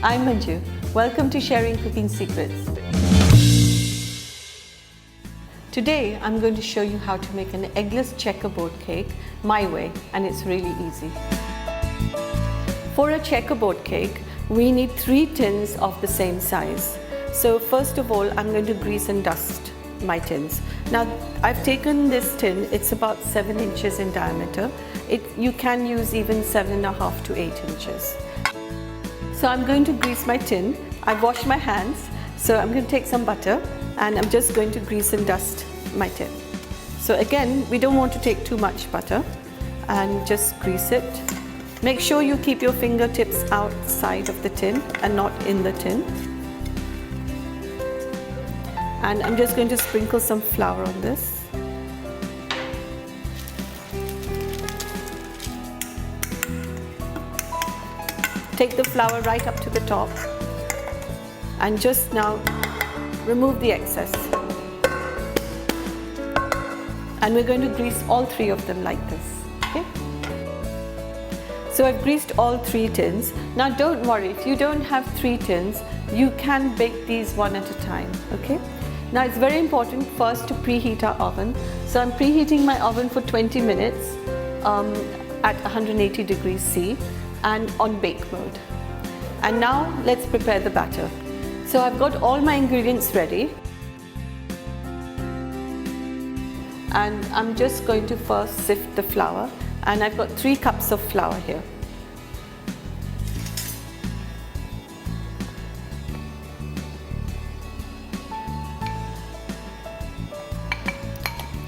I'm Manju. Welcome to Sharing Cooking Secrets. Today I'm going to show you how to make an eggless checkerboard cake my way, and it's really easy. For a checkerboard cake, we need 3 tins of the same size. So first of all, I'm going to grease and dust my tins. Now I've taken this tin, it's about 7 inches in diameter. You can use even 7.5 to 8 inches. So I'm going to grease my tin. I've washed my hands, so I'm going to take some butter and I'm just going to grease and dust my tin. So again, we don't want to take too much butter, and just grease it. Make sure you keep your fingertips outside of the tin and not in the tin. And I'm just going to sprinkle some flour on this. Take the flour right up to the top and just now remove the excess. And we're going to grease all 3 of them like this. Okay? So I've greased all 3 tins. Now don't worry, if you don't have 3 tins, you can bake these one at a time. Okay? Now it's very important first to preheat our oven. So I'm preheating my oven for 20 minutes at 180 degrees C and on bake mode. And now let's prepare the batter. So I've got all my ingredients ready. And I'm just going to first sift the flour, and I've got 3 cups of flour here.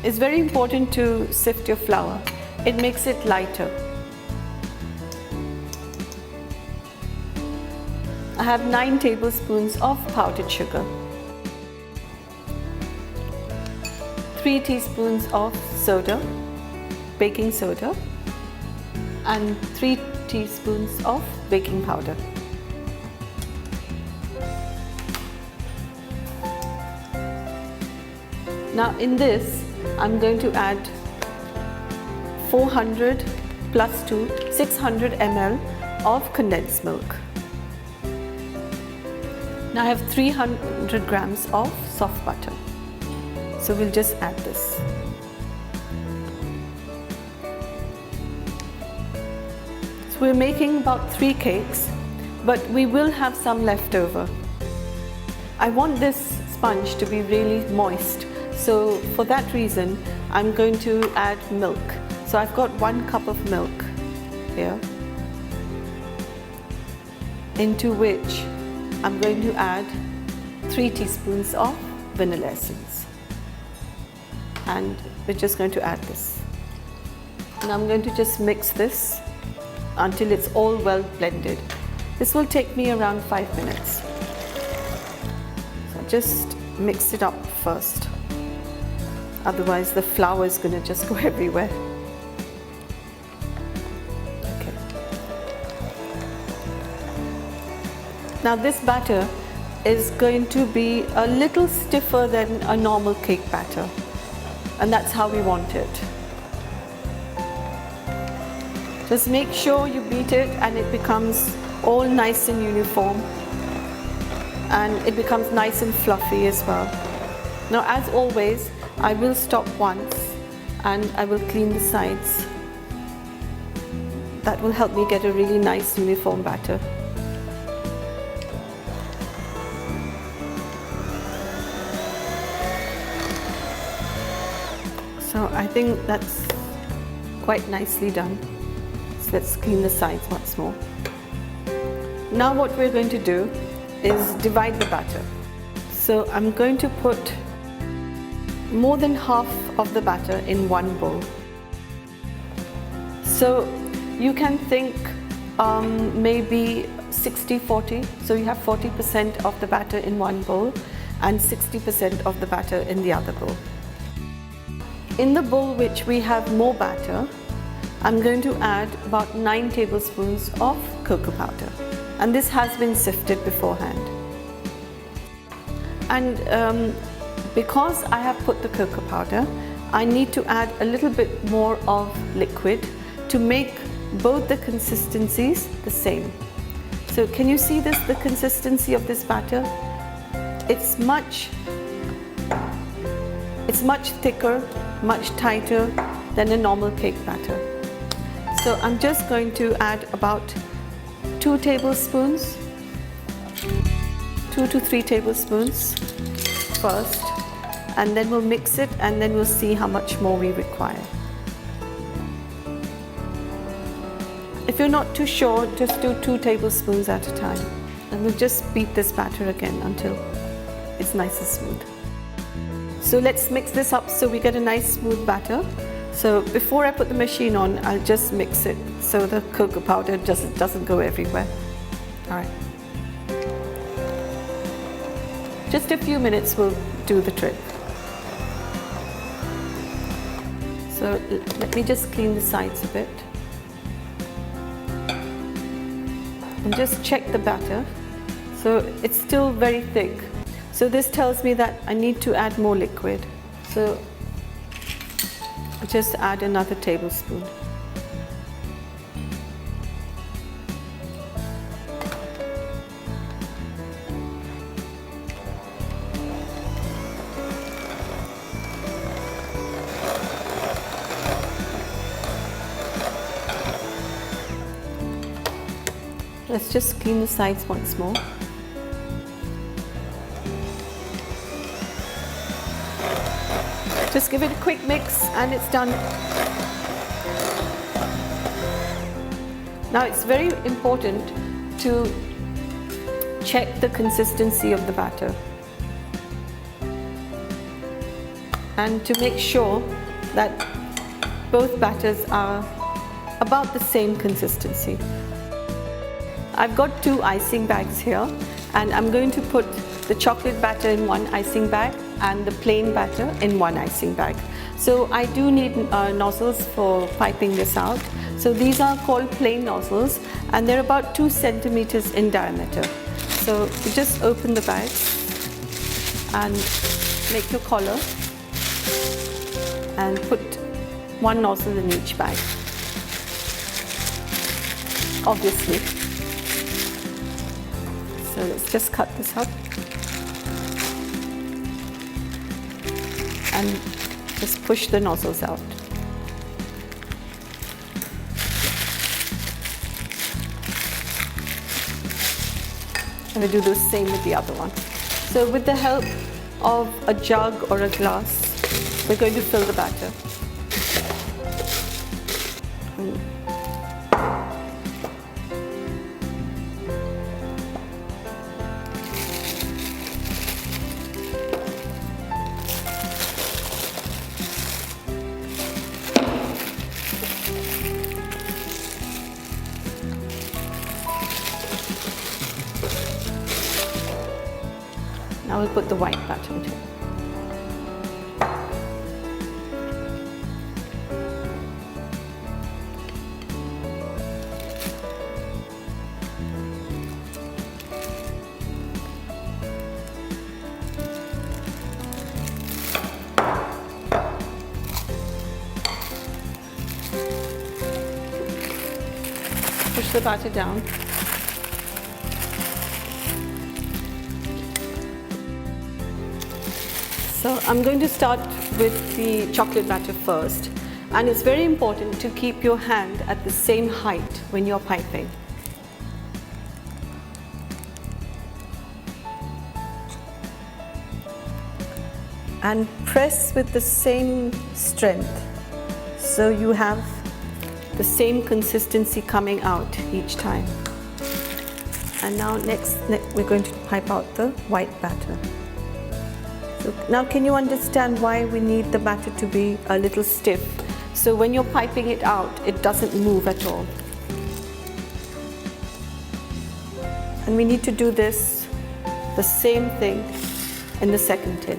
It's very important to sift your flour. It makes it lighter. I have 9 tablespoons of powdered sugar, 3 teaspoons of soda, baking soda, and 3 teaspoons of baking powder. Now in this, I'm going to add 400 plus 2, 600 ml of condensed milk. Now I have 300 grams of soft butter. So we'll just add this. So we're making about 3 cakes, but we will have some left over. I want this sponge to be really moist. So for that reason, I'm going to add milk. So I've got 1 cup of milk here, into which I'm going to add 3 teaspoons of vanilla essence. And we're just going to add this. And I'm going to just mix this until it's all well blended. This will take me around 5 minutes. So just mix it up first. Otherwise the flour is going to just go everywhere. Okay. Now this batter is going to be a little stiffer than a normal cake batter, and that's how we want it. Just make sure you beat it and it becomes all nice and uniform, and it becomes nice and fluffy as well. Now as always, I will stop once and I will clean the sides. That will help me get a really nice uniform batter. So I think that's quite nicely done. So let's clean the sides once more. Now what we're going to do is divide the batter. So I'm going to put more than half of the batter in one bowl. So you can think maybe 60-40. So you have 40% of the batter in one bowl and 60% of the batter in the other bowl. In the bowl which we have more batter, I'm going to add about 9 tablespoons of cocoa powder, and this has been sifted beforehand. And because I have put the cocoa powder, I need to add a little bit more of liquid to make both the consistencies the same. So So can you see this, the consistency of this batter? It's much thicker, much tighter than a normal cake batter. So I'm just going to add about 2 tablespoons, 2 to 3 tablespoons first, and then we'll mix it and then we'll see how much more we require. If you're not too sure, just do 2 tablespoons at a time. And we'll just beat this batter again until it's nice and smooth. So let's mix this up so we get a nice smooth batter. So before I put the machine on, I'll just mix it so the cocoa powder doesn't go everywhere. All right. Just a few minutes will do the trick. So let me just clean the sides a bit. And just check the batter. So it's still very thick. So this tells me that I need to add more liquid. So just add another tablespoon. Let's just clean the sides once more. Just give it a quick mix and it's done. Now it's very important to check the consistency of the batter and to make sure that both batters are about the same consistency. I've got 2 icing bags here, and I'm going to put the chocolate batter in one icing bag and the plain batter in one icing bag. So I do need nozzles for piping this out. So these are called plain nozzles and they're about 2 centimeters in diameter. So you just open the bags and make your collar and put 1 nozzle in each bag, obviously. So let's just cut this up and just push the nozzles out. And we do the same with the other one. So with the help of a jug or a glass, we're going to fill the batter. Now we'll put the white batter in. Push the batter down. So I'm going to start with the chocolate batter first, and it's very important to keep your hand at the same height when you're piping. And press with the same strength so you have the same consistency coming out each time. And now next we're going to pipe out the white batter. So now can you understand why we need the batter to be a little stiff? So when you're piping it out, it doesn't move at all. And we need to do this, the same thing, in the second tin.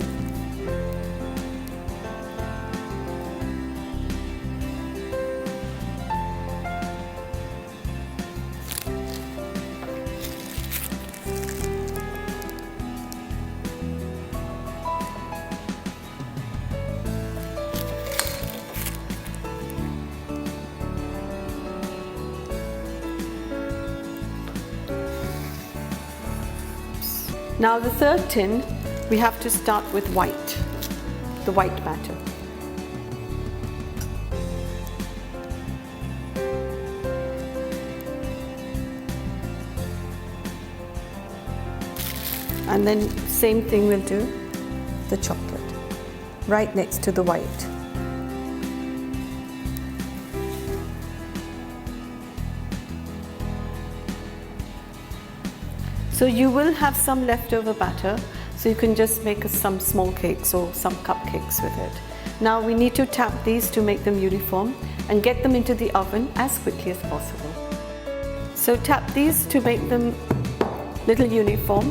Now the third tin, we have to start with white, the white batter. And then same thing we'll do the chocolate, right next to the white. So you will have some leftover batter, so you can just make some small cakes or some cupcakes with it. Now we need to tap these to make them uniform and get them into the oven as quickly as possible. So tap these to make them little uniform.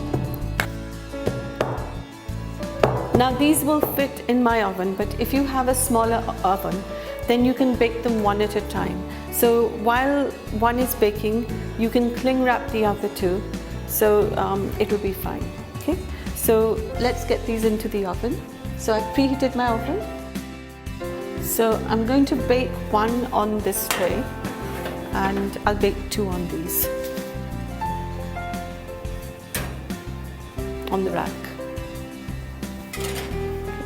Now these will fit in my oven, but if you have a smaller oven, then you can bake them one at a time. So while one is baking, you can cling wrap the other two, so it will be fine. Okay, so let's get these into the oven. So I've preheated my oven. So I'm going to bake one on this tray, and I'll bake two on these, on the rack.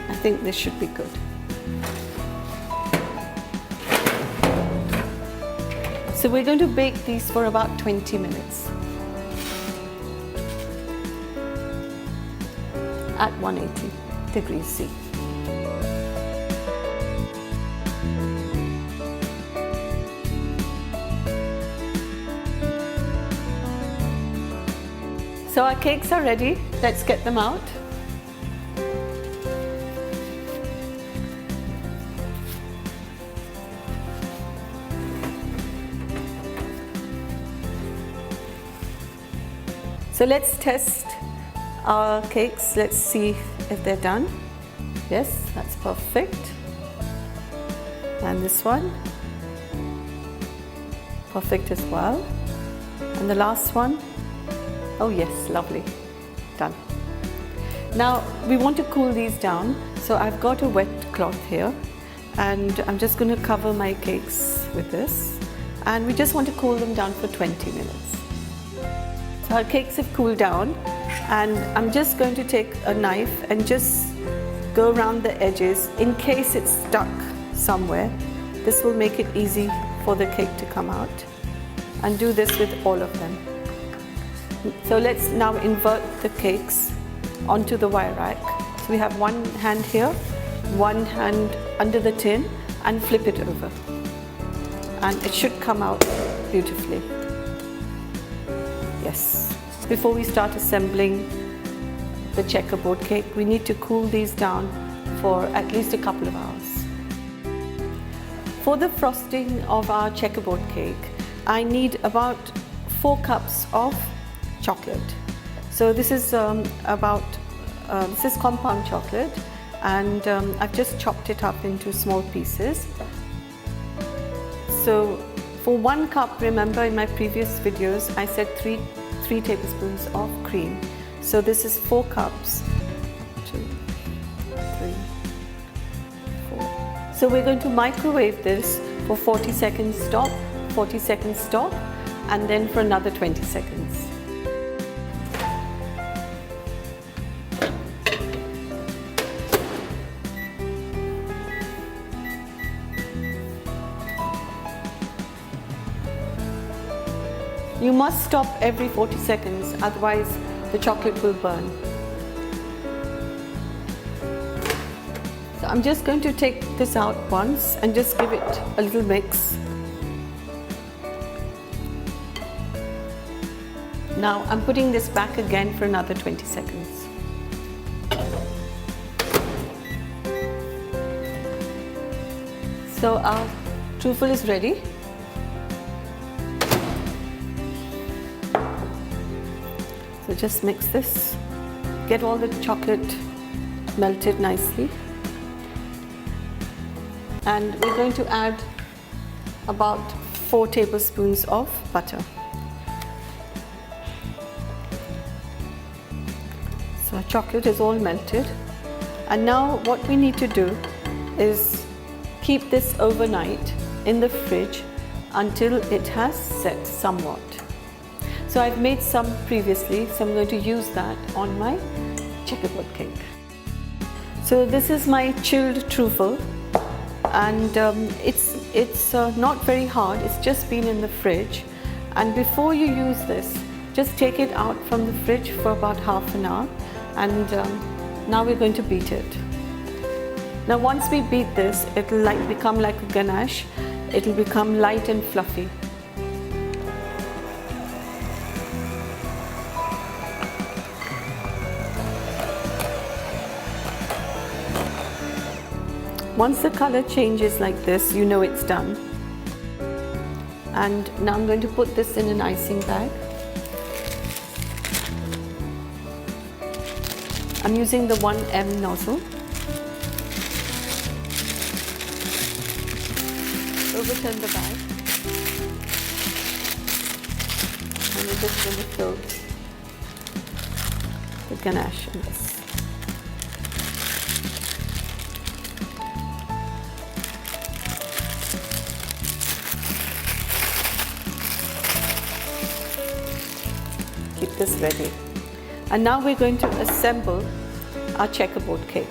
I think this should be good. So we're going to bake these for about 20 minutes at 180 degrees C. So our cakes are ready. Let's get them out. So let's test our cakes. Let's see if they're done. Yes, that's perfect. And this one, perfect as well. And the last one, oh yes, lovely, done. Now we want to cool these down, so I've got a wet cloth here, and I'm just going to cover my cakes with this, and we just want to cool them down for 20 minutes. So our cakes have cooled down, and I'm just going to take a knife and just go around the edges in case it's stuck somewhere. This will make it easy for the cake to come out, and do this with all of them. So let's now invert the cakes onto the wire rack. So we have one hand here, one hand under the tin, and flip it over. And it should come out beautifully. Yes. Before we start assembling the checkerboard cake, we need to cool these down for at least a couple of hours. For the frosting of our checkerboard cake, I need about 4 cups of chocolate. So this is this is compound chocolate, and I've just chopped it up into small pieces. So for 1 cup, remember in my previous videos I said 3 tablespoons of cream. So this is 4 cups. 2, 3, 4. So we're going to microwave this for 40 seconds stop, 40 seconds stop, and then for another 20 seconds. You must stop every 40 seconds, otherwise the chocolate will burn. So I'm just going to take this out once and just give it a little mix. Now I'm putting this back again for another 20 seconds. So our truffle is ready. So just mix this, get all the chocolate melted nicely, and we're going to add about 4 tablespoons of butter. So our chocolate is all melted, and now what we need to do is keep this overnight in the fridge until it has set somewhat. So I've made some previously, so I'm going to use that on my checkerboard cake. So this is my chilled truffle, and it's not very hard, it's just been in the fridge. And before you use this, just take it out from the fridge for about half an hour, and now we're going to beat it. Now once we beat this, it'll become like a ganache. It'll become light and fluffy. Once the color changes like this, you know it's done. And now I'm going to put this in an icing bag. I'm using the 1M nozzle. Overturn the bag. And we're just going to fill the ganache in this. Keep this ready. And now we're going to assemble our checkerboard cake.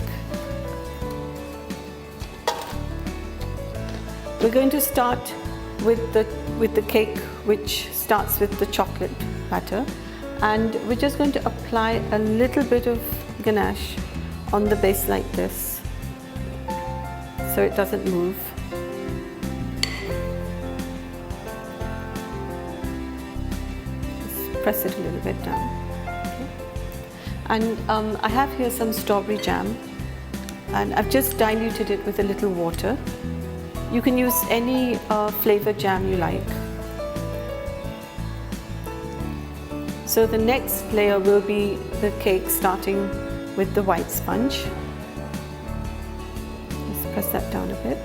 We're going to start with the cake, which starts with the chocolate batter, and we're just going to apply a little bit of ganache on the base like this, so it doesn't move. Just press it a little bit down. Okay. And I have here some strawberry jam, and I've just diluted it with a little water. You can use any flavored jam you like. So the next layer will be the cake, starting with the white sponge. Just press that down a bit.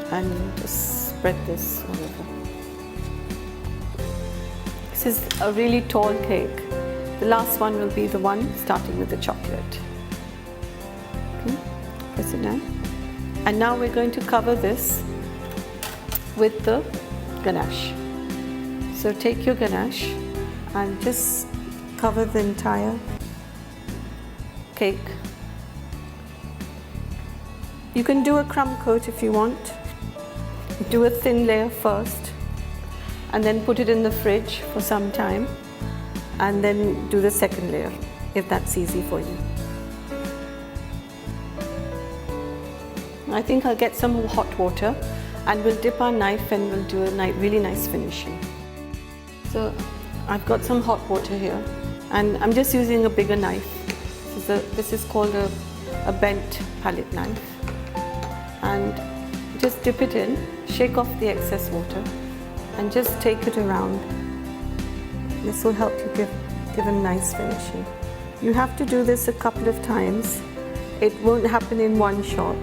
And just spread this all over. This is a really tall cake. The last one will be the one starting with the chocolate. Okay, press it down. And now we're going to cover this with the ganache. So take your ganache and just cover the entire cake. You can do a crumb coat if you want. Do a thin layer first and then put it in the fridge for some time, and then do the second layer, if that's easy for you. I think I'll get some hot water and we'll dip our knife and we'll do a really nice finishing. So I've got some hot water here, and I'm just using a bigger knife. This is called a bent palette knife. And just dip it in, shake off the excess water, and just take it around. This will help you give a nice finishing. You have to do this a couple of times. It won't happen in one shot.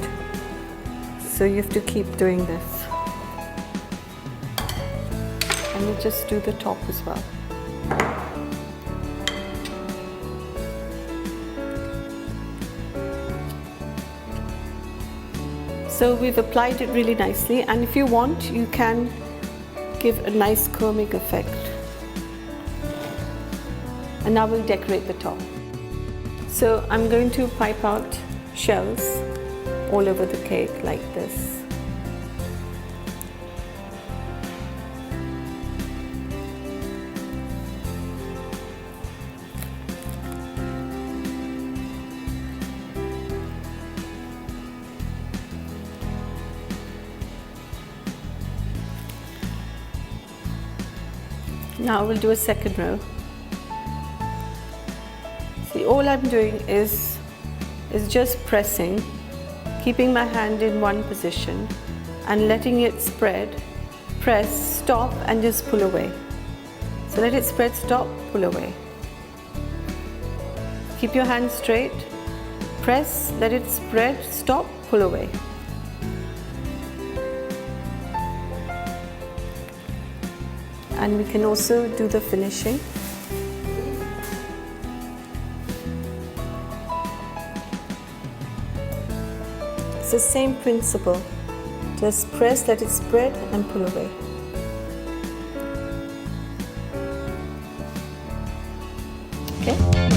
So you have to keep doing this. And we'll just do the top as well. So we've applied it really nicely, and if you want, you can give a nice combing effect. And now we'll decorate the top. So I'm going to pipe out shells all over the cake like this. Now we'll do a second row. See, all I'm doing is just pressing, keeping my hand in one position and letting it spread. Press, stop, and just pull away. So let it spread, stop, pull away. Keep your hand straight, press, let it spread, stop, pull away. And we can also do the finishing. It's the same principle. Just press, let it spread and pull away. Okay.